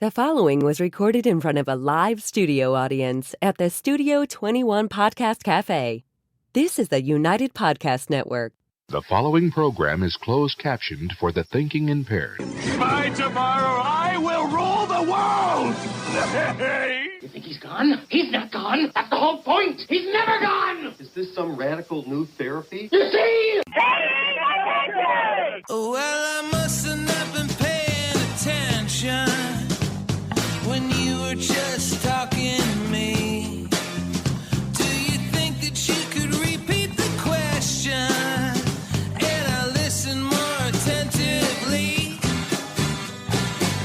The following was recorded in front of a live studio audience at the Studio 21 Podcast Cafe. This is the United Podcast Network. The following program is closed captioned for the thinking impaired. By tomorrow, I will rule the world! You think he's gone? He's not gone. That's the whole point. He's never gone. Is this some radical new therapy? You see? Well, I must have not been paying attention when you were just talking to me. Do you think that you could repeat the question and I listen more attentively?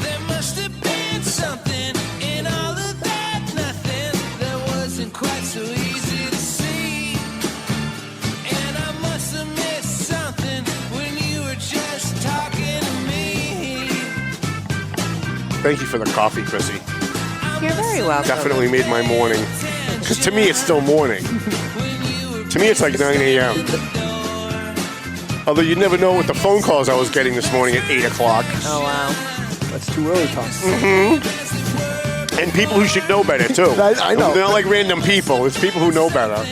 There must have been something in all of that nothing that wasn't quite so easy to see. And I must have missed something when you were just talking to me. Thank you for the coffee, Chrissy. You're very welcome. Definitely made my morning. Because to me, it's still morning. To me, it's like 9 a.m. Although you never know what the phone calls I was getting this morning at 8 o'clock. Oh, wow. That's too early, Tom. Mm-hmm. And people who should know better, too. I know. They're not like random people. It's people who know better.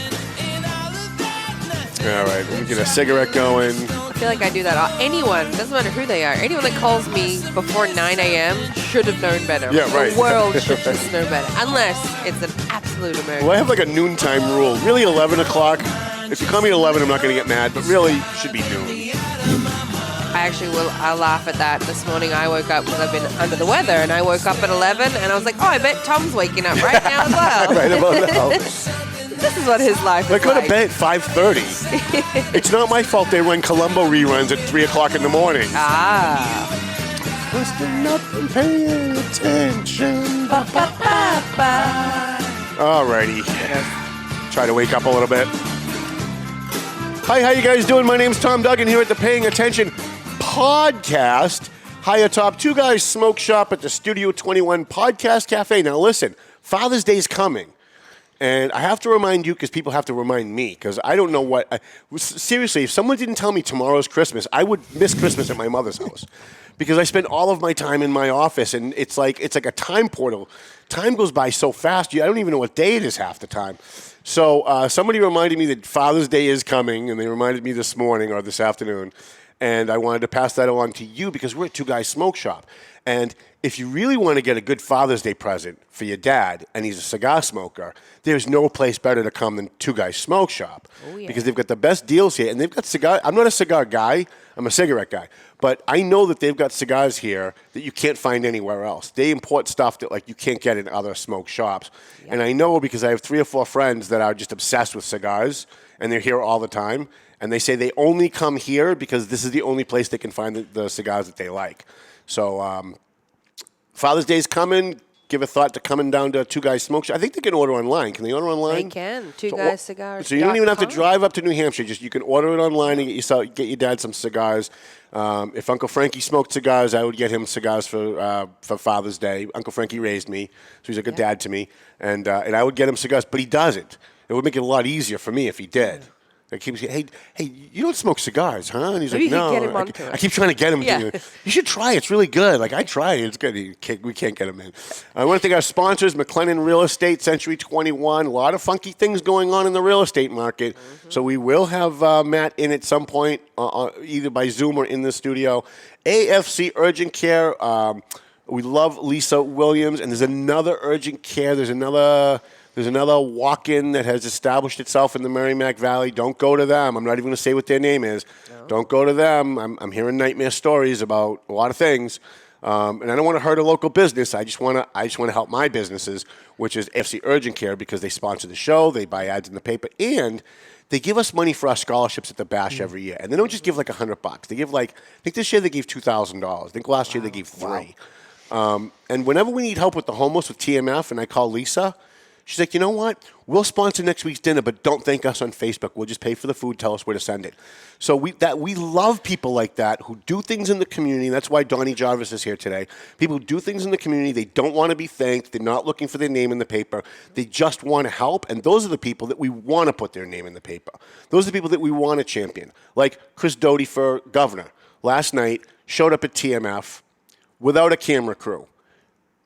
All right, let me get a cigarette going. I feel like I do that. Anyone, doesn't matter who they are, anyone that calls me before 9 a.m. should have known better. Yeah, right. The world should just know better. Unless it's an absolute emergency. Well, I have like a noontime rule. Really, 11 o'clock. If you call me at 11, I'm not going to get mad. But really, it should be noon. I laugh at that. This morning I woke up because I've been under the weather, and I woke up at 11, and I was like, oh, I bet Tom's waking up right now as well. Right about now. This is what his life I is go to like. bed at 5:30. It's not my fault they run Columbo reruns at 3 o'clock in the morning. Ah. Must have not been paying attention. Alrighty. Try to wake up a little bit. Hi, how you guys doing? My name's Tom Duggan here at the Paying Attention podcast. High atop Two Guys Smoke Shop at the Studio 21 Podcast Cafe. Now listen, Father's Day's coming. And I have to remind you because people have to remind me because I don't know what. Seriously, if someone didn't tell me tomorrow's Christmas, I would miss Christmas at my mother's house because I spend all of my time in my office, and it's like a time portal. Time goes by so fast. I don't even know what day it is half the time. So somebody reminded me that Father's Day is coming, and they reminded me this morning or this afternoon, and I wanted to pass that along to you because we're at Two Guys Smoke Shop. And if you really want to get a good Father's Day present for your dad, and he's a cigar smoker, there's no place better to come than Two Guys Smoke Shop. Oh, yeah. Because they've got the best deals here, and they've got cigars. I'm not a cigar guy. I'm a cigarette guy. But I know that they've got cigars here that you can't find anywhere else. They import stuff that like you can't get in other smoke shops. Yeah. And I know because I have 3 or 4 friends that are just obsessed with cigars, and they're here all the time. And they say they only come here because this is the only place they can find the cigars that they like. So Father's Day's coming. Give a thought to coming down to Two Guys Smoke Shop. I think they can order online. Can they order online? They can. Two Guys Cigars. So you don't even have to drive up to New Hampshire. Just you can order it online and get your dad some cigars. If Uncle Frankie smoked cigars, I would get him cigars for Father's Day. Uncle Frankie raised me, so he's a good dad to me, and I would get him cigars. But he doesn't. It would make it a lot easier for me if he did. I keep saying, hey, you don't smoke cigars, huh? And he's Maybe like, no. Get him onto it. I keep trying to get him to. You should try it. It's really good. Like, I tried it. It's good. We can't get him in. I want to thank our sponsors, McLennan Real Estate, Century 21. A lot of funky things going on in the real estate market. Mm-hmm. So we will have Matt in at some point, either by Zoom or in the studio. AFC Urgent Care. We love Lisa Williams. And there's another urgent care. There's another walk-in that has established itself in the Merrimack Valley. Don't go to them. I'm not even going to say what their name is. No. Don't go to them. I'm hearing nightmare stories about a lot of things, and I don't want to hurt a local business. I just want to help my businesses, which is FC Urgent Care, because they sponsor the show, they buy ads in the paper, and they give us money for our scholarships at the Bash every year. And they don't just give like $100. They give I think this year they gave $2,000. I think last year they gave $3,000. Wow. And whenever we need help with the homeless with TMF, and I call Lisa. She's like, you know what? We'll sponsor next week's dinner, but don't thank us on Facebook. We'll just pay for the food. Tell us where to send it. So we love people like that who do things in the community. That's why Donnie Jarvis is here today. People who do things in the community. They don't want to be thanked. They're not looking for their name in the paper. They just want to help. And those are the people that we want to put their name in the paper. Those are the people that we want to champion. Like Chris Doty for governor. Last night, showed up at TMF without a camera crew.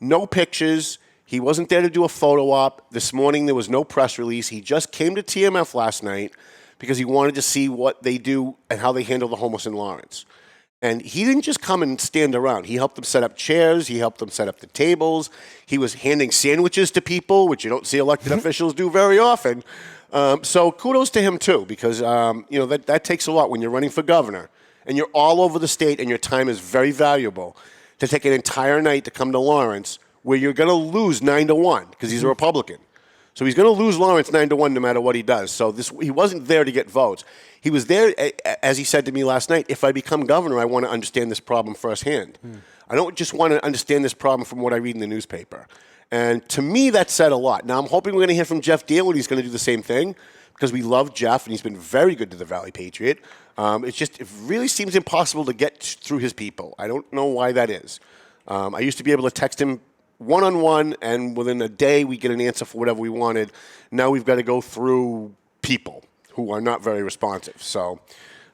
No pictures. He wasn't there to do a photo op. This morning, there was no press release. He just came to TMF last night because he wanted to see what they do and how they handle the homeless in Lawrence. And he didn't just come and stand around. He helped them set up chairs. He helped them set up the tables. He was handing sandwiches to people, which you don't see elected officials do very often. So kudos to him, too, because that takes a lot when you're running for governor and you're all over the state and your time is very valuable to take an entire night to come to Lawrence where you're going to lose 9-1 because he's a Republican. So he's going to lose Lawrence 9-1 no matter what he does. So he wasn't there to get votes. He was there, as he said to me last night, if I become governor, I want to understand this problem firsthand. I don't just want to understand this problem from what I read in the newspaper. And to me, that said a lot. Now, I'm hoping we're going to hear from Jeff Deal, and he's going to do the same thing because we love Jeff, and he's been very good to the Valley Patriot. It really seems impossible to get through his people. I don't know why that is. I used to be able to text him one-on-one, and within a day, we get an answer for whatever we wanted. Now we've got to go through people who are not very responsive. So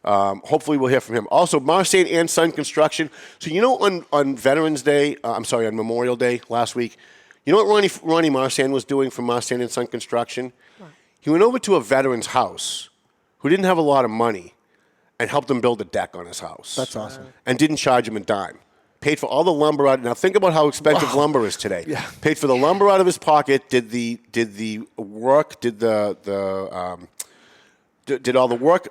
hopefully we'll hear from him. Also, Marsan and Son Construction. So on Veterans Day, on Memorial Day last week, you know what Ronnie Marsan was doing for Marsan and Son Construction? What? He went over to a veteran's house who didn't have a lot of money and helped him build a deck on his house. That's awesome. And didn't charge him a dime. Paid for all the lumber out. Now think about how expensive lumber is today. Yeah. Paid for the lumber out of his pocket. Did the work. Did all the work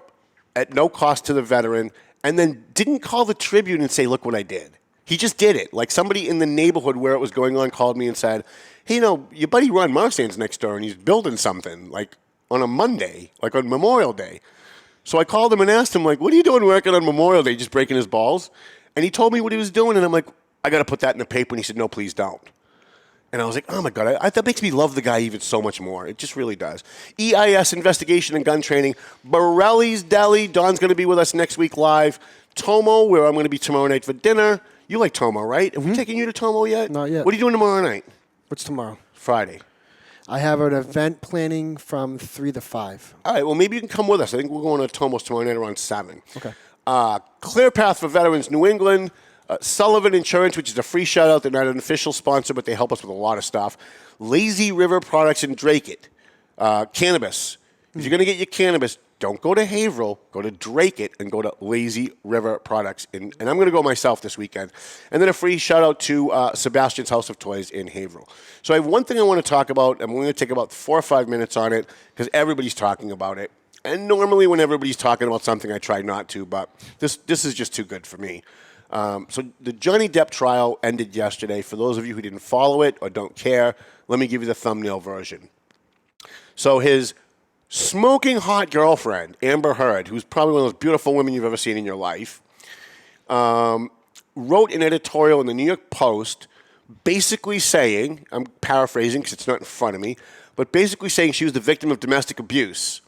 at no cost to the veteran, and then didn't call the Tribune and say, "Look what I did." He just did it. Like somebody in the neighborhood where it was going on called me and said, "Hey, your buddy Ron Marsan's next door, and he's building something like on a Monday, like on Memorial Day." So I called him and asked him, like, "What are you doing working on Memorial Day? Just breaking his balls?" And he told me what he was doing, and I'm like, I got to put that in the paper. And he said, no, please don't. And I was like, oh, my God, that makes me love the guy even so much more. It just really does. EIS, Investigation and Gun Training. Borelli's Deli. Don's going to be with us next week live. Tomo, where I'm going to be tomorrow night for dinner. You like Tomo, right? Have we taken you to Tomo yet? Not yet. What are you doing tomorrow night? What's tomorrow? Friday. I have an event planning from 3 to 5. All right, well, maybe you can come with us. I think we're going to Tomo's tomorrow night around 7. Okay. Clear Path for Veterans New England, Sullivan Insurance, which is a free shout-out. They're not an official sponsor, but they help us with a lot of stuff. Lazy River Products in Drake It. Cannabis. If you're going to get your cannabis, don't go to Haverhill, go to Drake It, and go to Lazy River Products. And I'm going to go myself this weekend. And then a free shout-out to Sebastian's House of Toys in Haverhill. So I have one thing I want to talk about, and we're going to take about 4 or 5 minutes on it because everybody's talking about it. And normally when everybody's talking about something, I try not to, but this is just too good for me. So the Johnny Depp trial ended yesterday. For those of you who didn't follow it or don't care, let me give you the thumbnail version. So his smoking hot girlfriend, Amber Heard, who's probably one of those beautiful women you've ever seen in your life, wrote an editorial in the New York Post basically saying, I'm paraphrasing because it's not in front of me, but basically saying she was the victim of domestic abuse.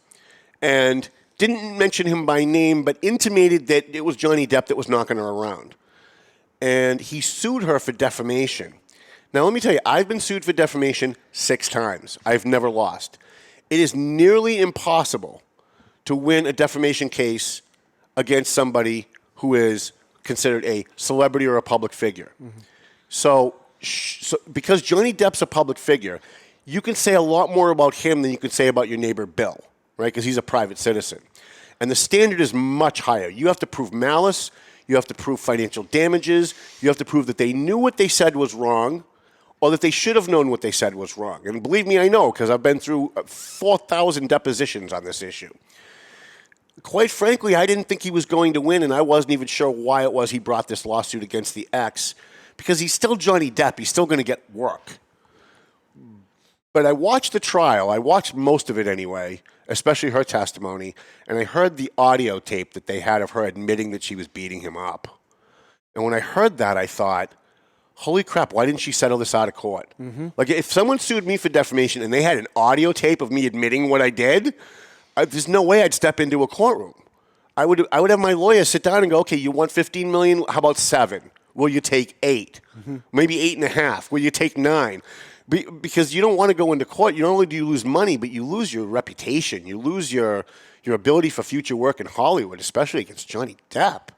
And didn't mention him by name, but intimated that it was Johnny Depp that was knocking her around. And he sued her for defamation. Now, let me tell you, I've been sued for defamation 6 times. I've never lost. It is nearly impossible to win a defamation case against somebody who is considered a celebrity or a public figure. Mm-hmm. So because Johnny Depp's a public figure, you can say a lot more about him than you can say about your neighbor Bill. Right, because he's a private citizen. And the standard is much higher. You have to prove malice. You have to prove financial damages. You have to prove that they knew what they said was wrong or that they should have known what they said was wrong. And believe me, I know, because I've been through 4,000 depositions on this issue. Quite frankly, I didn't think he was going to win, and I wasn't even sure why it was he brought this lawsuit against the ex, because he's still Johnny Depp. He's still going to get work. But I watched the trial. I watched most of it anyway, especially her testimony, and I heard the audio tape that they had of her admitting that she was beating him up. And when I heard that, I thought, holy crap, why didn't she settle this out of court? Mm-hmm. Like, if someone sued me for defamation and they had an audio tape of me admitting what I did, there's no way I'd step into a courtroom. I would have my lawyer sit down and go, okay, you want $15 million? How about 7? Will you take 8? Mm-hmm. Maybe 8.5. Will you take 9? Because you don't want to go into court. Not only do you lose money, but you lose your reputation. You lose your ability for future work in Hollywood, especially against Johnny Depp.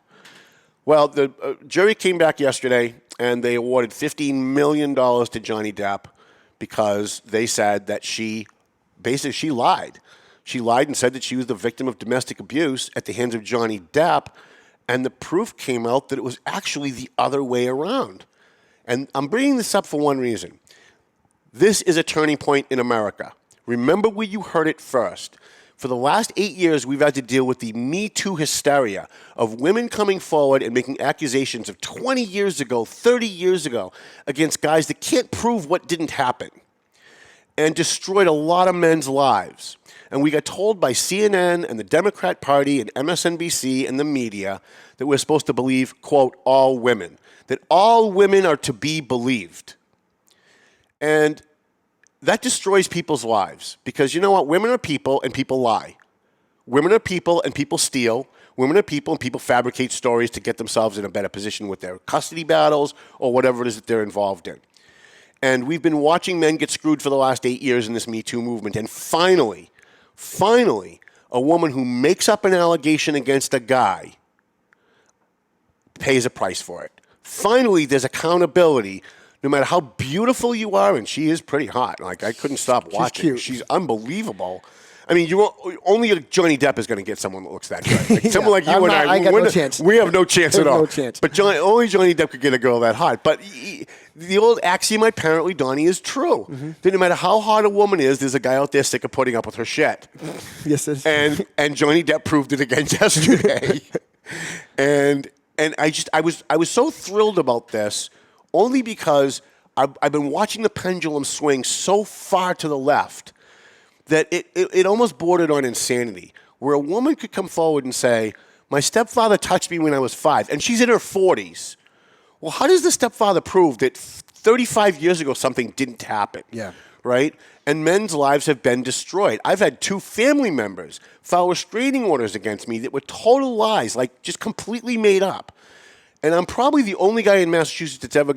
Well, the jury came back yesterday, and they awarded $15 million to Johnny Depp because they said that she lied. She lied and said that she was the victim of domestic abuse at the hands of Johnny Depp, and the proof came out that it was actually the other way around. And I'm bringing this up for one reason. This is a turning point in America. Remember where you heard it first. For the last 8 years, we've had to deal with the Me Too hysteria of women coming forward and making accusations of 20 years ago, 30 years ago, against guys that can't prove what didn't happen, and destroyed a lot of men's lives. And we got told by CNN and the Democrat Party and MSNBC and the media that we're supposed to believe, quote, all women, that all women are to be believed. And that destroys people's lives because you know what? Women are people and people lie. Women are people and people steal. Women are people and people fabricate stories to get themselves in a better position with their custody battles or whatever it is that they're involved in. And we've been watching men get screwed for the last 8 years in this Me Too movement. And finally, a woman who makes up an allegation against a guy pays a price for it. Finally, there's accountability. No matter how beautiful you are, and she is pretty hot. Like, I couldn't stop watching. Cute. She's unbelievable. I mean, only Johnny Depp is going to get someone that looks that good. Like, someone like you and I got no chance. We have no chance at all. No chance. But only Johnny Depp could get a girl that hot. But the old axiom, apparently, Donnie, is true. Mm-hmm. That no matter how hot a woman is, there's a guy out there sick of putting up with her shit. Yes, and Johnny Depp proved it again yesterday. and I was so thrilled about this. Only because I've been watching the pendulum swing so far to the left that it almost bordered on insanity, where a woman could come forward and say, my stepfather touched me when I was 5, and she's in her 40s. Well, how does the stepfather prove that 35 years ago something didn't happen? Yeah. Right? And men's lives have been destroyed. I've had 2 family members file restraining orders against me that were total lies, like just completely made up. And I'm probably the only guy in Massachusetts that's ever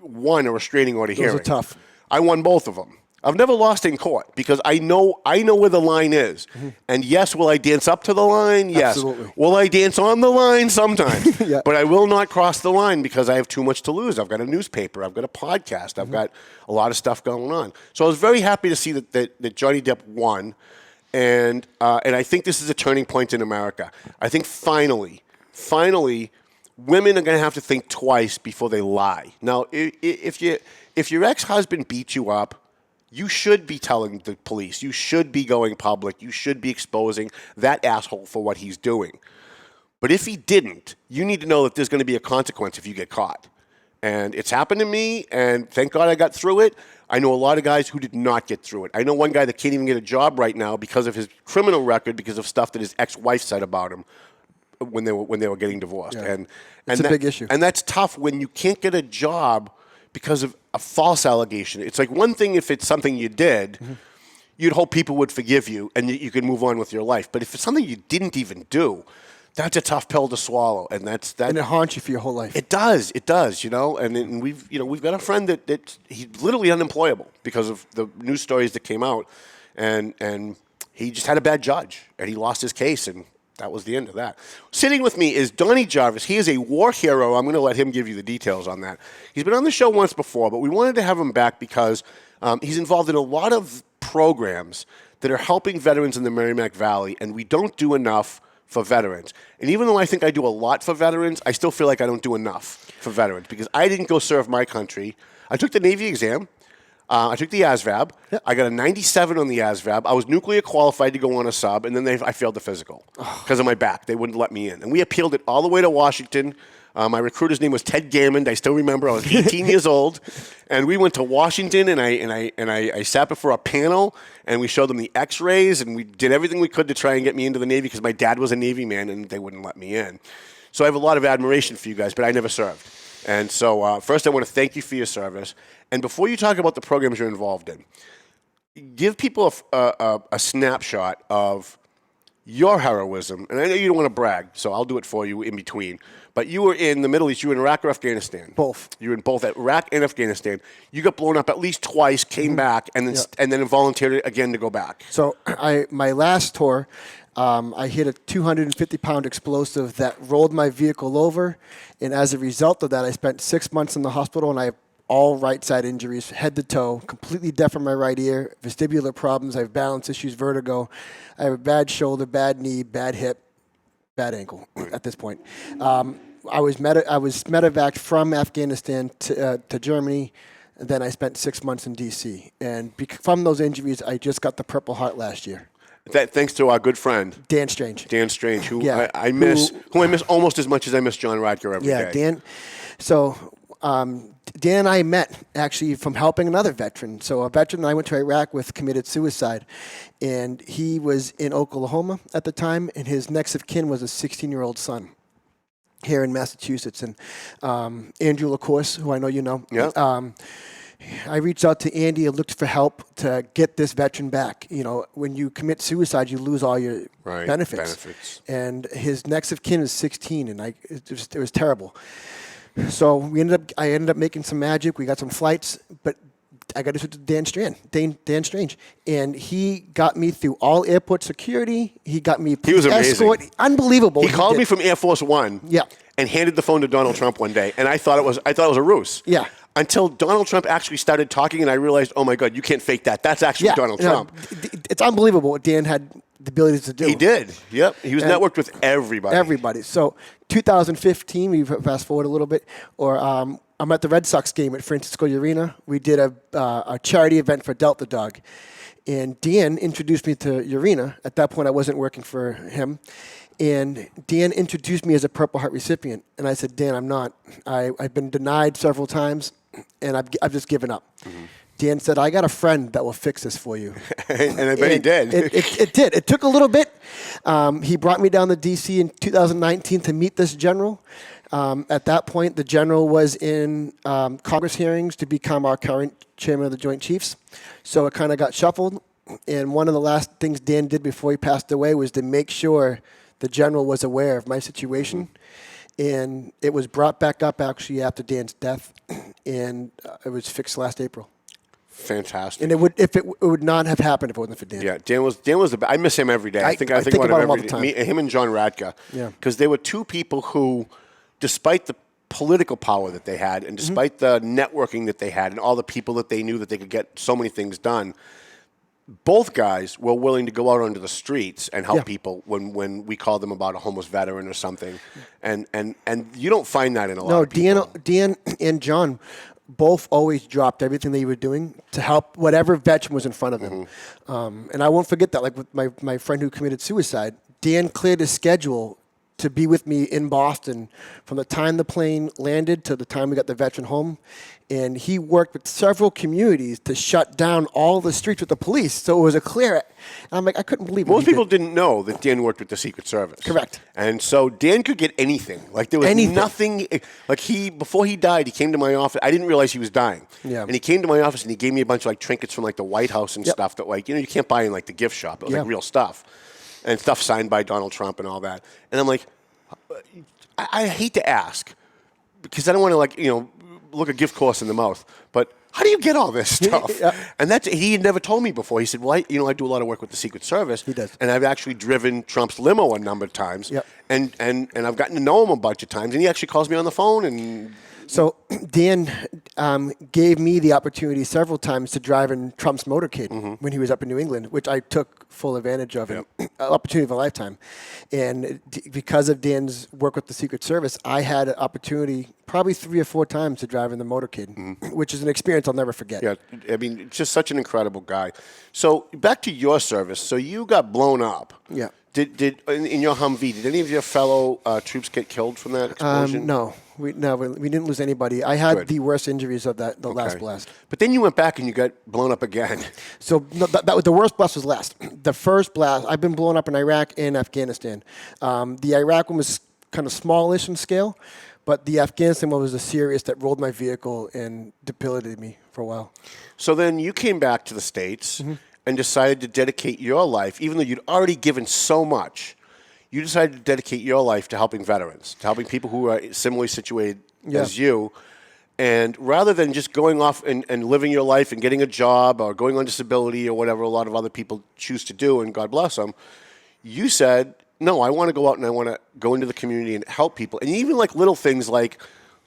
won a restraining order hearing. Those are tough. I won both of them. I've never lost in court because I know where the line is. Mm-hmm. And yes, will I dance up to the line? Yes. Absolutely. Will I dance on the line? Sometimes. Yeah. But I will not cross the line because I have too much to lose. I've got a newspaper. I've got a podcast. I've got a lot of stuff going on. So I was very happy to see that Johnny Depp won. And I think this is a turning point in America. I think finally, women are going to have to think twice before they lie. Now, if your ex-husband beat you up, you should be telling the police. You should be going public. You should be exposing that asshole for what he's doing. But if he didn't, you need to know that there's going to be a consequence if you get caught. And it's happened to me, and thank God I got through it. I know a lot of guys who did not get through it. I know one guy that can't even get a job right now because of his criminal record, because of stuff that his ex-wife said about him when they were getting divorced. Yeah. And it's a big issue. And that's tough when you can't get a job because of a false allegation. It's like one thing if it's something you did, you'd hope people would forgive you and you could move on with your life. But if it's something you didn't even do, that's a tough pill to swallow. And that. And it haunts you for your whole life. It does, you know. And we've got a friend that he's literally unemployable because of the news stories that came out, and he just had a bad judge and he lost his case, and that was the end of that. Sitting with me is Donnie Jarvis. He is a war hero. I'm going to let him give you the details on that. He's been on the show once before, but we wanted to have him back because he's involved in a lot of programs that are helping veterans in the Merrimack Valley, and we don't do enough for veterans. And even though I think I do a lot for veterans, I still feel like I don't do enough for veterans because I didn't go serve my country. I took the Navy exam. I took the ASVAB. Yep. I got a 97 on the ASVAB. I was nuclear qualified to go on a sub, and then I failed the physical because of my back. They wouldn't let me in. And we appealed it all the way to Washington. My recruiter's name was Ted Gammond. I still remember. I was 18 years old. And we went to Washington, and I sat before a panel, and we showed them the x-rays, and we did everything we could to try and get me into the Navy because my dad was a Navy man, and they wouldn't let me in. So I have a lot of admiration for you guys, but I never served. And so first I want to thank you for your service. And before you talk about the programs you're involved in, give people a snapshot of your heroism. And I know you don't want to brag, so I'll do it for you in between. But you were in the Middle East. You were in Iraq or Afghanistan? Both. You were in both Iraq and Afghanistan. You got blown up at least twice, came back, and then volunteered again to go back. So my last tour, I hit a 250-pound explosive that rolled my vehicle over, and as a result of that, I spent 6 months in the hospital, and I have all right side injuries, head to toe, completely deaf in my right ear, vestibular problems, I have balance issues, vertigo, I have a bad shoulder, bad knee, bad hip, bad ankle at this point. I was medevaced from Afghanistan to Germany. And then I spent 6 months in D.C. And from those injuries, I just got the Purple Heart last year. Thanks to our good friend Dan Strange. Dan Strange, who I miss almost as much as I miss John Radker every day. Yeah, Dan. So Dan and I met actually from helping another veteran. So a veteran that I went to Iraq with committed suicide, and he was in Oklahoma at the time, and his next of kin was a 16-year-old son here in Massachusetts. And Andrew LaCourse, who I know you know. Yeah. I reached out to Andy and looked for help to get this veteran back. You know, when you commit suicide, you lose all your benefits. And his next of kin is 16, and it was terrible. So I ended up making some magic. We got some flights, but I got to switch to Dan Strange, and he got me through all airport security. He got me He was amazing. escort. Unbelievable. He called me from Air Force One. Yeah. And handed the phone to Donald Trump one day, and I thought it was a ruse. Yeah. Until Donald Trump actually started talking, and I realized, oh my God, you can't fake that. That's actually Donald Trump. It's unbelievable what Dan had the ability to do. He did. Yep. He was networked with everybody. Everybody. So 2015, we fast forward a little bit, I'm at the Red Sox game at Francisco Arena. We did a charity event for Delta Dog. And Dan introduced me to Urena. At that point, I wasn't working for him. And Dan introduced me as a Purple Heart recipient. And I said, Dan, I'm not. I've been denied several times, and I've just given up. Mm-hmm. Dan said, I got a friend that will fix this for you. And I bet he did. It did. It took a little bit. He brought me down to D.C. in 2019 to meet this general. At that point, the general was in Congress hearings to become our current chairman of the Joint Chiefs. So it kind of got shuffled. And one of the last things Dan did before he passed away was to make sure the general was aware of my situation. And it was brought back up actually after Dan's death. And it was fixed last April. Fantastic. And it would not have happened if it wasn't for Dan. Yeah, Dan was the best. I miss him every day. I think about him all the time. Him and John Radka. Yeah. Because they were two people who, despite the political power that they had, and despite the networking that they had, and all the people that they knew that they could get so many things done, both guys were willing to go out onto the streets and help people when we called them about a homeless veteran or something. And you don't find that in a lot of people. No, Dan and John both always dropped everything they were doing to help whatever veteran was in front of them. And I won't forget that. Like with my friend who committed suicide, Dan cleared his schedule to be with me in Boston from the time the plane landed to the time we got the veteran home. And he worked with several communities to shut down all the streets with the police. So it was a clear. And I'm like, I couldn't believe it. Most people didn't know that Dan worked with the Secret Service. Correct. And so Dan could get anything. Like there was nothing. Like before he died, he came to my office. I didn't realize he was dying. Yeah. And he came to my office and he gave me a bunch of like trinkets from like the White House and stuff that you can't buy in like the gift shop. It was like real stuff. And stuff signed by Donald Trump and all that. And I'm like, I hate to ask because I don't want to look a gift horse in the mouth, but how do you get all this stuff? And he had never told me before. He said, well, I do a lot of work with the Secret Service. He does. And I've actually driven Trump's limo a number of times. Yep. And I've gotten to know him a bunch of times. And he actually calls me on the phone. And so Dan gave me the opportunity several times to drive in Trump's motorcade when he was up in New England, which I took full advantage of, an opportunity of a lifetime. And because of Dan's work with the Secret Service, I had an opportunity probably 3 or 4 times to drive in the motorcade, which is an experience I'll never forget. Yeah, I mean, just such an incredible guy. So back to your service. So you got blown up. Yeah. Did in your Humvee, did any of your fellow troops get killed from that explosion? No. We didn't lose anybody. I had the worst injuries of the last blast. But then you went back and you got blown up again. So that was the worst blast was last. The first blast, I've been blown up in Iraq and Afghanistan. The Iraq one was kind of smallish in scale, but the Afghanistan one was the serious that rolled my vehicle and debilitated me for a while. So then you came back to the States and decided to dedicate your life, even though you'd already given so much, you decided to dedicate your life to helping veterans, to helping people who are similarly situated as you. And rather than just going off and living your life and getting a job or going on disability or whatever a lot of other people choose to do, and God bless them, You said, no, I want to go out and I want to go into the community and help people. And even like little things like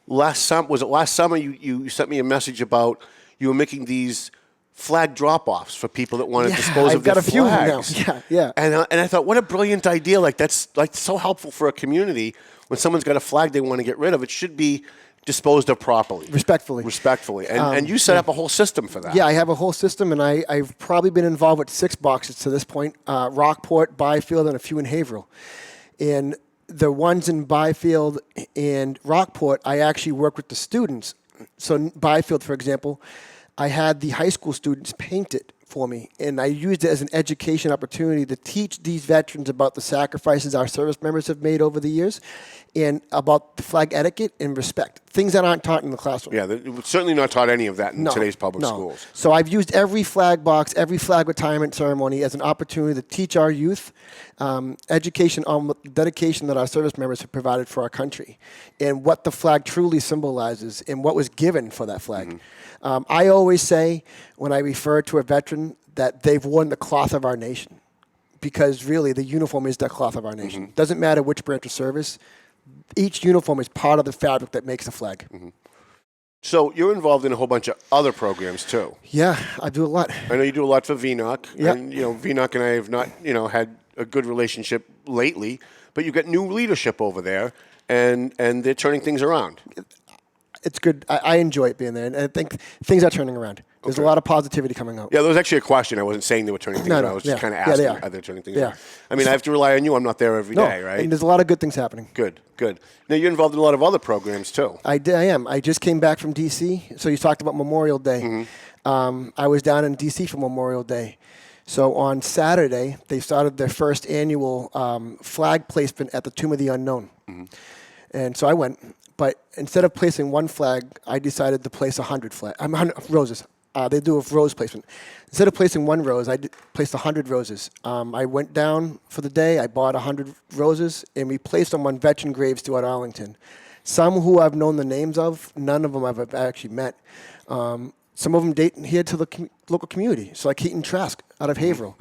last summer you sent me a message about you were making these flag drop-offs for people that want to dispose of their flags. I've got a few now. Yeah. And I thought, what a brilliant idea. Like, that's like so helpful for a community. When someone's got a flag they want to get rid of, it should be disposed of properly. Respectfully. And you set up a whole system for that. Yeah, I have a whole system, and I've probably been involved with 6 boxes to this point, Rockport, Byfield, and a few in Haverhill. And the ones in Byfield and Rockport, I actually work with the students. So in Byfield, for example, I had the high school students paint it for me, and I used it as an education opportunity to teach these veterans about the sacrifices our service members have made over the years and about the flag etiquette and respect, things that aren't taught in the classroom. Yeah, we're certainly not taught any of that in today's public schools. So I've used every flag box, every flag retirement ceremony as an opportunity to teach our youth education on the dedication that our service members have provided for our country and what the flag truly symbolizes and what was given for that flag. I always say when I refer to a veteran that they've worn the cloth of our nation, because really the uniform is the cloth of our nation. Doesn't matter which branch of service. Each uniform is part of the fabric that makes the flag. So you're involved in a whole bunch of other programs too. Yeah, I do a lot. I know you do a lot for VNOC. Yep. And VNOC and I have not had a good relationship lately, but you've got new leadership over there, and they're turning things around. It's good. I enjoy it being there, and I think things are turning around. There's a lot of positivity coming out. Yeah, there was actually a question. I wasn't saying they were turning things around. I was just kind of asking, are they turning things around? I mean, I have to rely on you. I'm not there every day, right? And there's a lot of good things happening. Good. Now, you're involved in a lot of other programs, too. I am. I just came back from D.C., so you talked about Memorial Day. I was down in D.C. for Memorial Day. So on Saturday, they started their first annual flag placement at the Tomb of the Unknown. And so I went. But instead of placing one flag, I decided to place 100 roses. They do a rose placement. Instead of placing one rose, I placed 100 roses. I went down for the day. I bought 100 roses, and we placed them on veteran graves throughout Arlington. Some who I've known the names of, none of them I've actually met. Some of them date here to the local community. So like Keaton Trask out of Haverhill.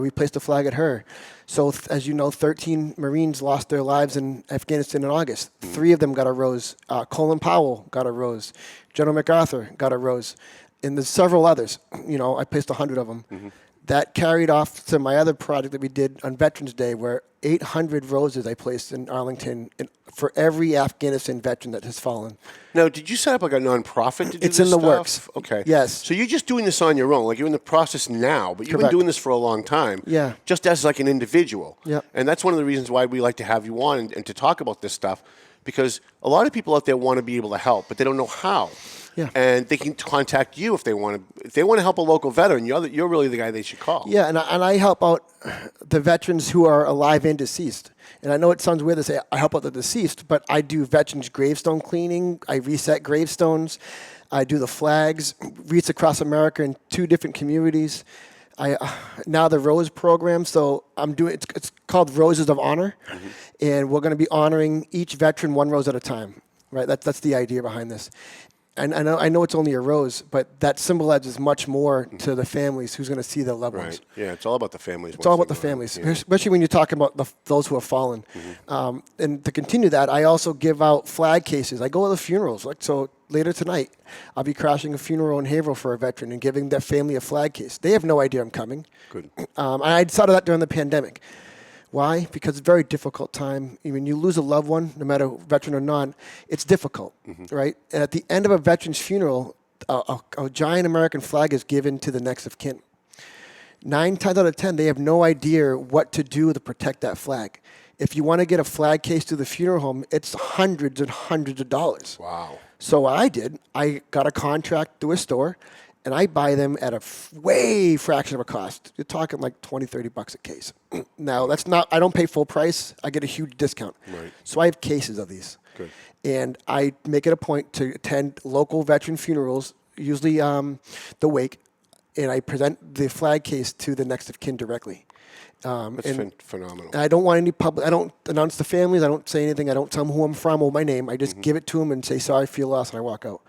We placed a flag at her. So as you know, 13 Marines lost their lives in Afghanistan in August. 3 of them got a rose. Colin Powell got a rose. General MacArthur got a rose. And there's several others. I placed 100 of them. That carried off to my other project that we did on Veterans Day, where 800 roses I placed in Arlington for every Afghanistan veteran that has fallen. Now, did you set up like a nonprofit to do It's this in the stuff? works. Okay. Yes. So you're just doing this on your own. Like, you're in the process now, but you've been Correct. doing this for a long time. Yeah. Just as like an individual. Yeah. And that's one of the reasons why we like to have you on and to talk about this stuff, because a lot of people out there want to be able to help, but they don't know how. Yeah. And they can contact you if they want to. If they want to help a local veteran, you're really the guy they should call. Yeah, and I help out the veterans who are alive and deceased. And I know it sounds weird to say I help out the deceased, but I do veterans gravestone cleaning. I reset gravestones. I do the flags, Wreaths Across America in 2 different communities. Now the Rose program, so I'm doing. It's called Roses of Honor, and we're going to be honoring each veteran 1 rose at a time. Right, that's the idea behind this. And I know it's only a rose, but that symbolizes much more to the families who's going to see their loved ones. Yeah, it's all about the families. It's all about the families, especially when you're talking about those who have fallen. And to continue that, I also give out flag cases. I go to the funerals. So later tonight, I'll be crashing a funeral in Haverhill for a veteran and giving their family a flag case. They have no idea I'm coming. Good. And I started that during the pandemic. Why? Because it's a very difficult time. When you lose a loved one, no matter veteran or not, it's difficult, right? And at the end of a veteran's funeral, a giant American flag is given to the next of kin. 9 times out of 10, they have no idea what to do to protect that flag. If you want to get a flag case to the funeral home, it's hundreds and hundreds of dollars. Wow. So what I did, I got a contract through a store, and I buy them at a way fraction of a cost. You're talking like $20, $30 a case. Now, that's not, I don't pay full price. I get a huge discount. Right. So I have cases of these. Good. And I make it a point to attend local veteran funerals, usually the wake, and I present the flag case to the next of kin directly. That's phenomenal. I don't want any public. I don't announce the families. I don't say anything. I don't tell them who I'm from or my name. I just give it to them and say sorry, feel lost, and I walk out.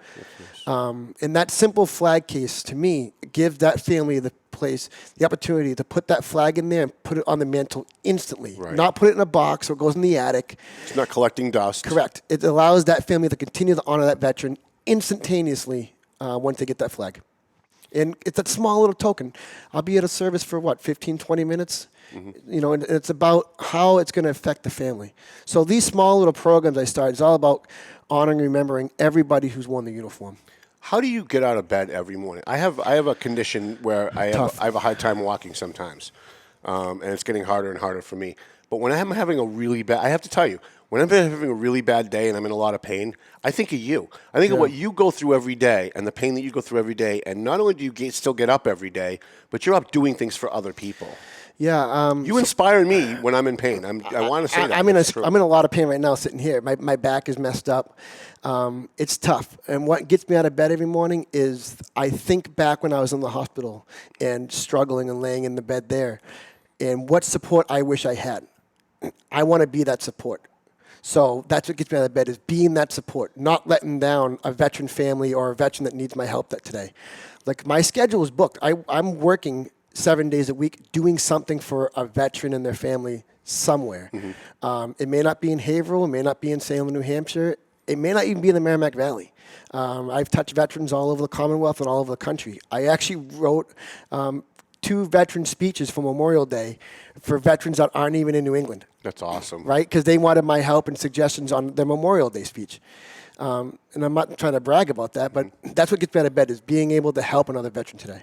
And that simple flag case to me gives that family the opportunity to put that flag in there and put it on the mantle instantly. Right. Not put it in a box or it goes in the attic. It's not collecting dust. Correct. It allows that family to continue to honor that veteran instantaneously once they get that flag. And it's a small little token. I'll be at a service for 15, 20 minutes. And it's about how it's going to affect the family. So these small little programs I started is all about honoring and remembering everybody who's worn the uniform. How do you get out of bed every morning? I have a condition where I have a hard time walking sometimes, and it's getting harder and harder for me. But when I'm having a really bad, I have to tell you, when I'm having a really bad day and I'm in a lot of pain, I think of you. I think of what you go through every day and the pain that you go through every day. And not only do you still get up every day, but you're up doing things for other people. Yeah, you inspire me when I'm in pain. I want to say that. I'm in a lot of pain right now sitting here. My back is messed up. It's tough. And what gets me out of bed every morning is I think back when I was in the hospital and struggling and laying in the bed there and what support I wish I had. I want to be that support. So that's what gets me out of bed is being that support, not letting down a veteran family or a veteran that needs my help today. Like my schedule is booked. I'm working 7 days a week doing something for a veteran and their family somewhere. It may not be in Haverhill. It may not be in Salem, New Hampshire. It may not even be in the Merrimack Valley. I've touched veterans all over the Commonwealth and all over the country. I actually wrote 2 veteran speeches for Memorial Day for veterans that aren't even in New England. That's awesome. Right? Because they wanted my help and suggestions on their Memorial Day speech. And I'm not trying to brag about that, but that's what gets me out of bed is being able to help another veteran today.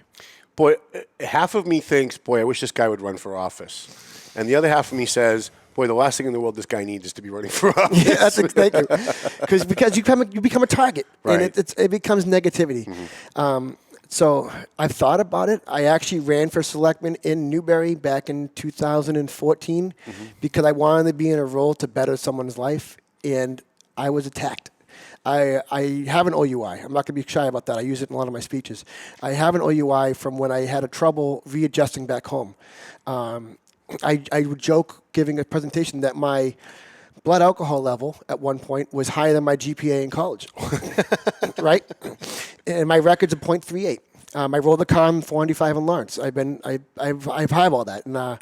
Boy, half of me thinks, boy, I wish this guy would run for office. And the other half of me says, boy, the last thing in the world this guy needs is to be running for office. Yeah, thank you. Because you become a target, right. And it becomes negativity. So I've thought about it. I actually ran for selectman in Newbury back in 2014 because I wanted to be in a role to better someone's life, and I was attacked. I have an OUI. I'm not going to be shy about that. I use it in a lot of my speeches. I have an OUI from when I had a trouble readjusting back home. I would joke giving a presentation that my blood alcohol level at one point was higher than my GPA in college, right? And my record's a .38. I rolled the car in 495 in Lawrence. I've highballed that. And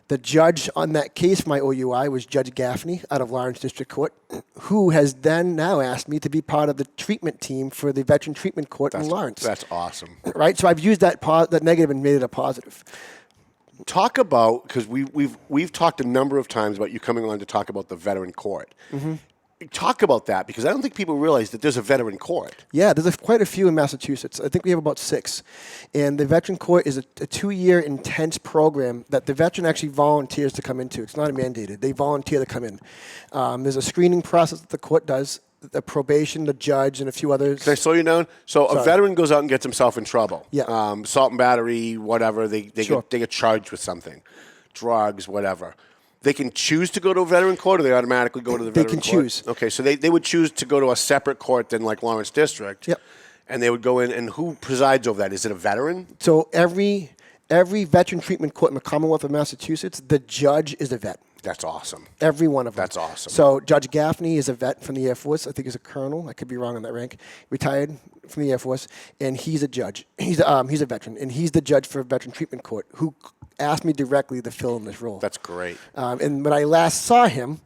the judge on that case for my OUI was Judge Gaffney out of Lawrence District Court, who has then now asked me to be part of the treatment team for the Veteran Treatment Court in Lawrence. That's awesome. Right? So I've used that negative and made it a positive. Talk about, because we've talked a number of times about you coming on to talk about the veteran court. Talk about that, because I don't think people realize that there's a veteran court. Yeah, there's quite a few in Massachusetts. I think we have about 6. And the veteran court is a 2-year intense program that the veteran actually volunteers to come into. It's not mandated. They volunteer to come in. There's a screening process that the court does. The probation, the judge, and a few others. Can I slow you down? So a veteran goes out and gets himself in trouble. Yeah. Assault and battery, whatever. They Sure. get charged with something. Drugs, whatever. They can choose to go to a veteran court, or they automatically go to the veteran court? They can choose. Okay, so they would choose to go to a separate court than like Lawrence District. Yep. And they would go in, and who presides over that? Is it a veteran? So every veteran treatment court in the Commonwealth of Massachusetts, the judge is a vet. That's awesome. Every one of them. That's awesome. So Judge Gaffney is a vet from the Air Force. I think he's a colonel. I could be wrong on that rank. Retired from the Air Force, and he's a judge. He's a veteran, and he's the judge for Veteran Treatment Court, who asked me directly to fill in this role. That's great. And when I last saw him,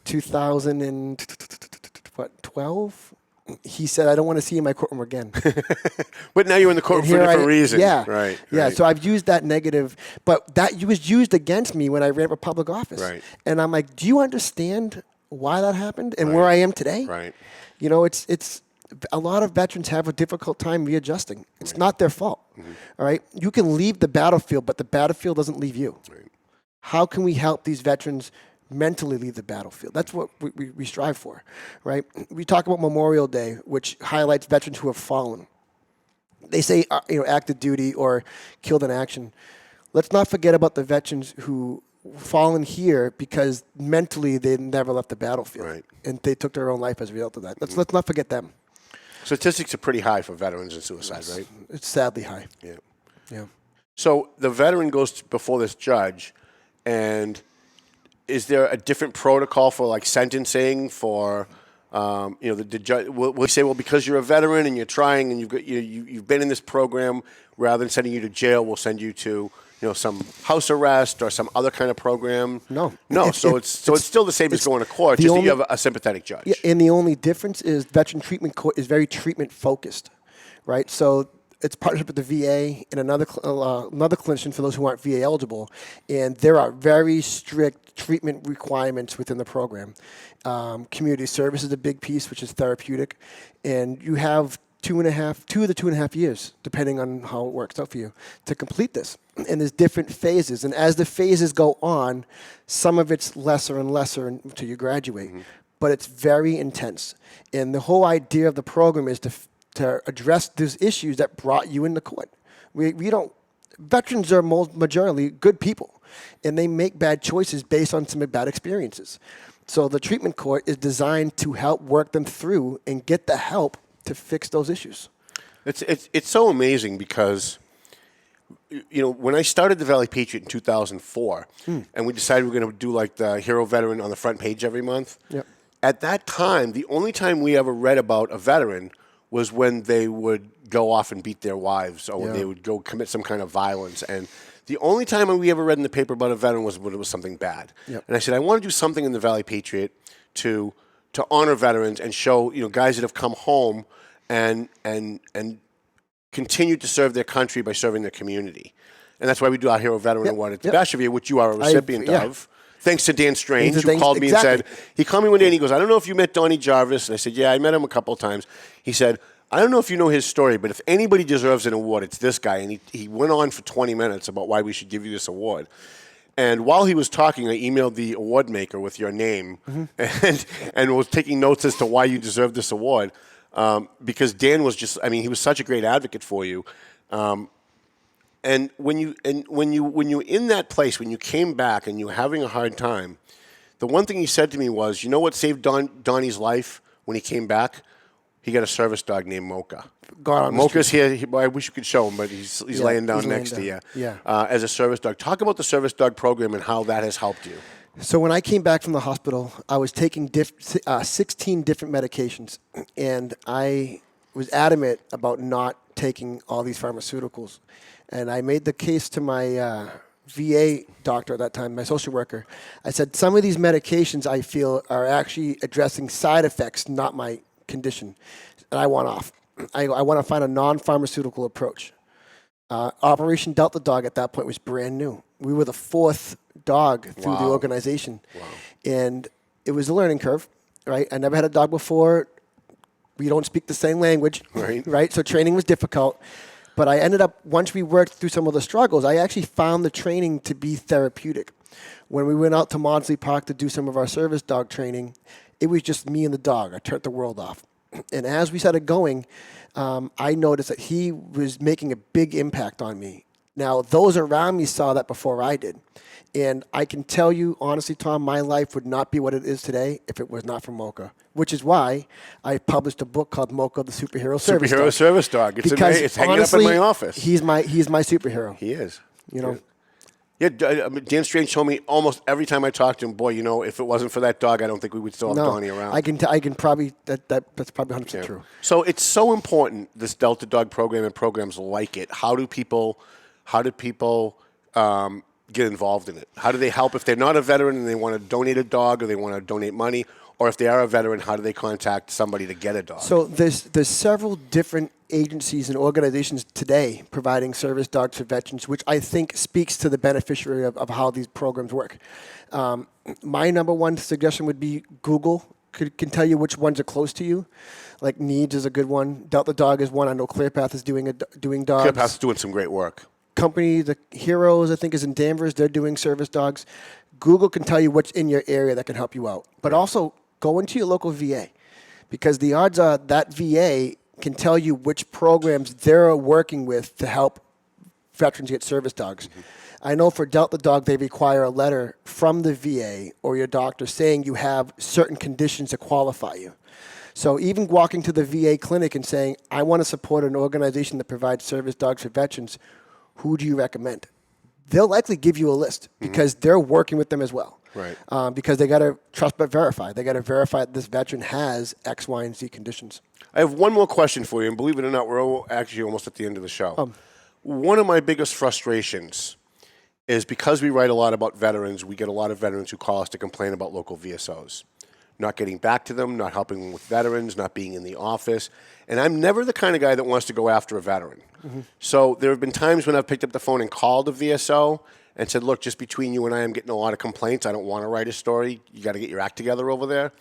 2012, he said, "I don't want to see you in my courtroom again." But now you're in the courtroom for a different reason. Yeah. Right. Yeah. So I've used that negative, but that was used against me when I ran for public office. Right. And I'm like, do you understand why that happened and where I am today? Right. You know, it's a lot of veterans have a difficult time readjusting. It's not their fault. All right. You can leave the battlefield, but the battlefield doesn't leave you. Right. How can we help these veterans mentally leave the battlefield? That's what we strive for, right? We talk about Memorial Day, which highlights veterans who have fallen. They say, active duty or killed in action. Let's not forget about the veterans who fallen here because mentally they never left the battlefield, right, and they took their own life as a result of that. Let's not forget them. Statistics are pretty high for veterans and suicide, right? It's sadly high. Yeah. Yeah. So the veteran goes before this judge. And is there a different protocol for like sentencing for, the judge? Will we say, well, because you're a veteran and you're trying and you've been in this program, rather than sending you to jail, we'll send you to some house arrest or some other kind of program? No. So it's still the same as going to court, just that you have a sympathetic judge. Yeah, and the only difference is Veteran Treatment Court is very treatment focused, right? So it's partnership with the VA and another clinician for those who aren't VA eligible, and there are very strict treatment requirements within the program. Community service is a big piece, which is therapeutic, and you have 2.5 to 2.5 years, depending on how it works out for you, to complete this. And there's different phases, and as the phases go on, some of it's lesser and lesser until you graduate. Mm-hmm. But it's very intense, and the whole idea of the program is to address those issues that brought you into court. We don't. Veterans are majority good people, and they make bad choices based on some bad experiences. So the treatment court is designed to help work them through and get the help to fix those issues. It's so amazing because, when I started the Valley Patriot in 2004, and we decided we were going to do like the Hero Veteran on the front page every month. Yep. At that time, the only time we ever read about a veteran was when they would go off and beat their wives, or when they would go commit some kind of violence. And the only time we ever read in the paper about a veteran was when it was something bad. Yep. And I said, I want to do something in the Valley Patriot to honor veterans and show guys that have come home and continue to serve their country by serving their community. And that's why we do our Hero Veteran Award at Bashevere, which you are a recipient of. Thanks to Dan Strange, who called me and said, he called me one day and he goes, I don't know if you met Donnie Jarvis. And I said, yeah, I met him a couple of times. He said, I don't know if you know his story, but if anybody deserves an award, it's this guy. And he went on for 20 minutes about why we should give you this award. And while he was talking, I emailed the award maker with your name and was taking notes as to why you deserve this award. Because Dan was he was such a great advocate for you. And when you in that place, when you came back and you were having a hard time, the one thing he said to me was, you know what saved Donnie's life when he came back? He got a service dog named Mocha. Mocha's here. I wish you could show him, but he's laying down next to you. Yeah. As a service dog. Talk about the service dog program and how that has helped you. So when I came back from the hospital, I was taking 16 different medications, and I was adamant about not taking all these pharmaceuticals. And I made the case to my VA doctor at that time, my social worker. I said, some of these medications I feel are actually addressing side effects, not my condition. And I want off. I want to find a non-pharmaceutical approach. Operation Delta Dog at that point was brand new. We were the 4th dog through the organization. Wow. And it was a learning curve, right? I never had a dog before. We don't speak the same language, right? So training was difficult. But I ended up, once we worked through some of the struggles, I actually found the training to be therapeutic. When we went out to Maudsley Park to do some of our service dog training, it was just me and the dog. I turned the world off. And as we started going, I noticed that he was making a big impact on me. Now, those around me saw that before I did. And I can tell you, honestly, Tom, my life would not be what it is today if it was not for Mocha, which is why I published a book called Mocha, the Superhero Service Dog. Superhero Service Dog. It's amazing. It's hanging honestly, up in my office. He's my superhero. He is. You know? Yeah, Dan Strange told me almost every time I talked to him, boy, if it wasn't for that dog, I don't think we would still have Donnie around. I can probably, that's probably 100% true. So it's so important, this Delta Dog program and programs like it. How do people get involved in it? How do they help if they're not a veteran and they want to donate a dog or they want to donate money? Or if they are a veteran, how do they contact somebody to get a dog? So there's several different agencies and organizations today providing service dogs for veterans, which I think speaks to the beneficiary of how these programs work. My number one suggestion would be Google can tell you which ones are close to you. Like Needs is a good one. Delta Dog is one. I know ClearPath is doing dogs. ClearPath is doing some great work. Company, the Heroes, I think, is in Danvers. They're doing service dogs. Google can tell you what's in your area that can help you out. But also, go into your local VA, because the odds are that VA can tell you which programs they're working with to help veterans get service dogs. Mm-hmm. I know for Delta Dog, they require a letter from the VA or your doctor saying you have certain conditions that qualify you. So even walking to the VA clinic and saying, I want to support an organization that provides service dogs for veterans, who do you recommend? they'll likely give you a list because they're working with them as well. Right. Because they got to trust but verify. They got to verify that this veteran has X, Y, and Z conditions. I have one more question for you, and believe it or not, we're actually almost at the end of the show. One of my biggest frustrations is because we write a lot about veterans, we get a lot of veterans who call us to complain about local VSOs. Not getting back to them, not helping them with veterans, not being in the office. And I'm never the kind of guy that wants to go after a veteran. So there have been times when I've picked up the phone and called a VSO and said, look, just between you and I, I'm getting a lot of complaints. I don't want to write a story. You got to get your act together over there.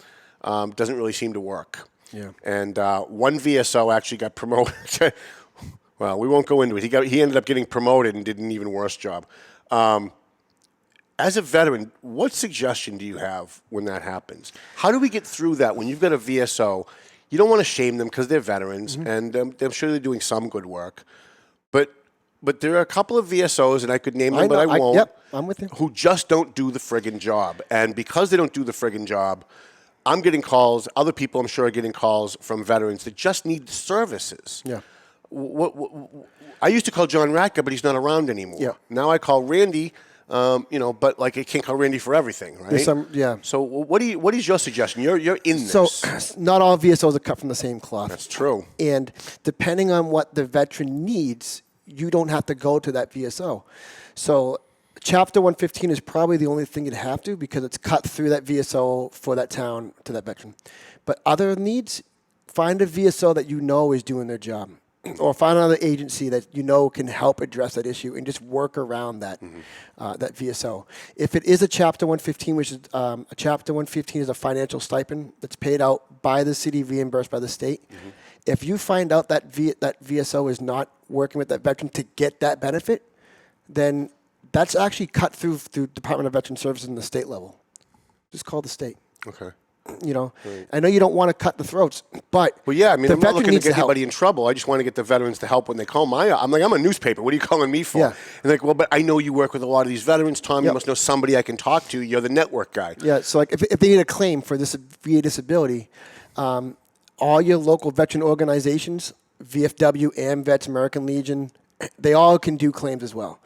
Doesn't really seem to work. Yeah. And one VSO actually got promoted. Well, we won't go into it. He ended up getting promoted and did an even worse job. As a veteran, what suggestion do you have when that happens? How do we get through that when you've got a VSO? You don't want to shame them because they're veterans, and I'm sure they're doing some good work. But there are a couple of VSOs, and I could name them, but I won't. Yep, I'm with you. Who just don't do the friggin' job. And because they don't do the friggin' job, I'm getting calls, other people I'm sure are getting calls from veterans that just need services. Yeah. I used to call John Ratka, but he's not around anymore. Yeah. Now I call Randy, but like I can't call Randy for everything, right? Yeah. So what is your suggestion? You're in this. So not all VSOs are cut from the same cloth. That's true. And depending on what the veteran needs, you don't have to go to that VSO. So Chapter 115 is probably the only thing you'd have to because it's cut through that VSO for that town to that veteran. But other needs, find a VSO that you know is doing their job. Or find another agency that you know can help address that issue and just work around that that VSO. If it is a Chapter 115, which is a Chapter 115 is a financial stipend that's paid out by the city, reimbursed by the state. If you find out that that VSO is not working with that veteran to get that benefit, then that's actually cut through Department of Veteran Services in the state level. Just call the state. Okay. Right. I know you don't want to cut the throats, but well, yeah. I mean, I'm not looking to get anybody help. in trouble. I just want to get the veterans to help when they call I'm like, I'm a newspaper. What are you calling me for? Yeah. And they're like, well, but I know you work with a lot of these veterans, Tom. You must know somebody I can talk to. You're the network guy. Yeah. So, like, if they need a claim for this VA disability, all your local veteran organizations, VFW, AMVETS, American Legion, they all can do claims as well.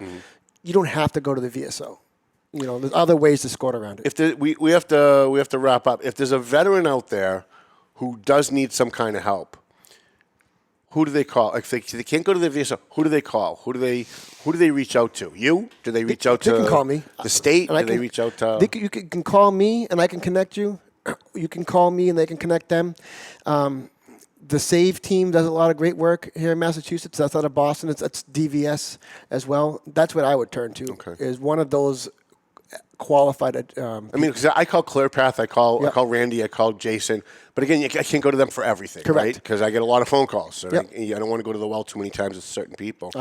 You don't have to go to the VSO. There's other ways to score around it. We have to wrap up. If there's a veteran out there who does need some kind of help, who do they call? If they can't go to the VSO, who do they call? Who do they reach out to? You? Do they reach out to? They can call me. The state? And they reach out to? You can call me, and I can connect you. You can call me, and they can connect them. The SAVE team does a lot of great work here in Massachusetts. That's out of Boston. That's DVS as well. That's what I would turn to. Okay. Is one of those qualified. Because I call ClearPath, I call Randy, I call Jason. But again, I can't go to them for everything, Correct. right? Because I get a lot of phone calls. So Yep. I don't want to go to the well too many times with certain people.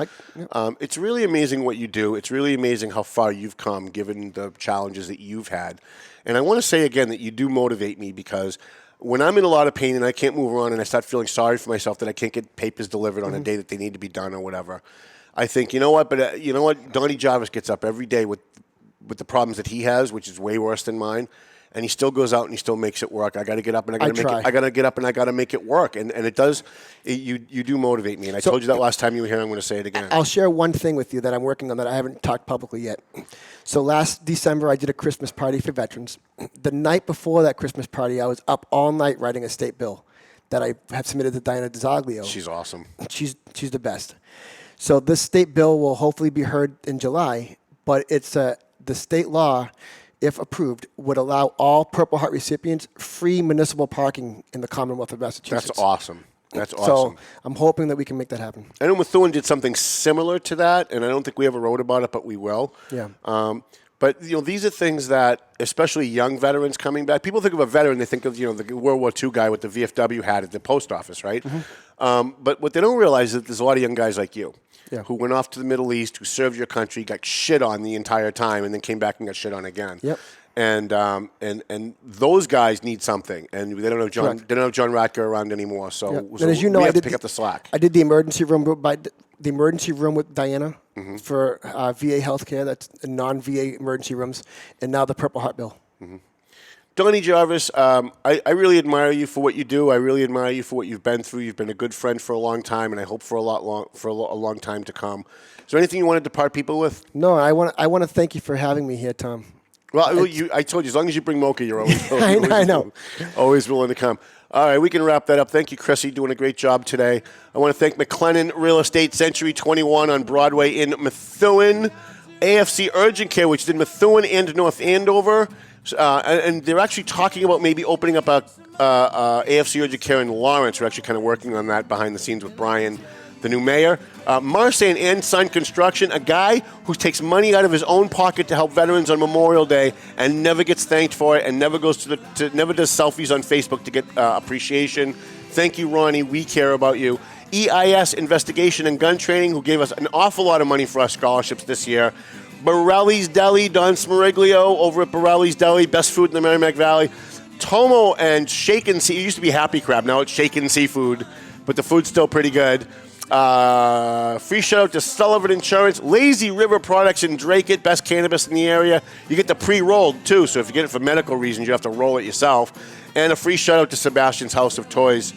It's really amazing what you do. It's really amazing how far you've come, given the challenges that you've had. And I want to say again that you do motivate me because when I'm in a lot of pain and I can't move around and I start feeling sorry for myself that I can't get papers delivered on a day that they need to be done or whatever, I think, you know what? But you know what? Donnie Jarvis gets up every day with the problems that he has, which is way worse than mine, and he still goes out and he still makes it work. I got to get up and I got to make it. I got to get up and I got to make it work. And it does. You do motivate me. And I told you that last time you were here. I'm going to say it again. I'll share one thing with you that I'm working on that I haven't talked publicly yet. So last December, I did a Christmas party for veterans. The night before that Christmas party, I was up all night writing a state bill that I have submitted to Diana DeZoglio. She's awesome. She's the best. So this state bill will hopefully be heard in July, but it's the state law, if approved, would allow all Purple Heart recipients free municipal parking in the Commonwealth of Massachusetts. That's awesome. That's awesome. So I'm hoping that we can make that happen. I know Methuen did something similar to that, and I don't think we ever wrote about it, but we will. Yeah. But these are things that, especially young veterans coming back, people think of a veteran, they think of the World War II guy with the VFW hat at the post office, right? But what they don't realize is that there's a lot of young guys like you who went off to the Middle East, who served your country, got shit on the entire time, and then came back and got shit on again. Yep. And those guys need something, and they don't have John. Correct. They don't have John Ratker around anymore. So, And as you know, we I have to did pick up the slack. I did the emergency room with Diana for VA healthcare. That's non-VA emergency rooms, and now the Purple Heart bill. Donnie Jarvis, I really admire you for what you do. I really admire you for what you've been through. You've been a good friend for a long time, and I hope for a long time to come. Is there anything you want to depart people with? No, I want to thank you for having me here, Tom. Well, I told you, as long as you bring Mocha, you're always I know. Always willing to come. All right, we can wrap that up. Thank you, Chrissy, doing a great job today. I want to thank McLennan Real Estate, Century 21 on Broadway in Methuen, AFC Urgent Care, which is in Methuen and North Andover. And they're actually talking about maybe opening up a AFC Urgent Care in Lawrence. We're actually kind of working on that behind the scenes with Brian, the new mayor. Marseille and Son Construction, a guy who takes money out of his own pocket to help veterans on Memorial Day and never gets thanked for it and never goes never does selfies on Facebook to get appreciation. Thank you, Ronnie. We care about you. EIS Investigation and Gun Training, who gave us an awful lot of money for our scholarships this year. Borelli's Deli, Don Smeriglio over at Borelli's Deli, best food in the Merrimack Valley. Tomo and Shaken Sea. It used to be Happy Crab. Now it's Shaken Seafood, but the food's still pretty good. Free shout out to Sullivan Insurance, Lazy River Products in Drake, best cannabis in the area. You get the pre-rolled too, so if you get it for medical reasons, you have to roll it yourself. And a free shout out to Sebastian's House of Toys.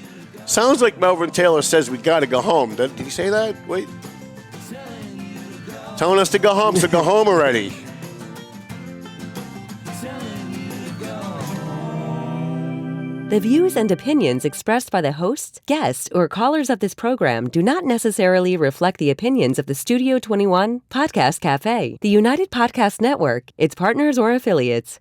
Sounds like Melvin Taylor says we gotta go home. Did he say that? Wait. Telling us to go home, so go home already. The views and opinions expressed by the hosts, guests, or callers of this program do not necessarily reflect the opinions of the Studio 21 Podcast Cafe, the United Podcast Network, its partners, or affiliates.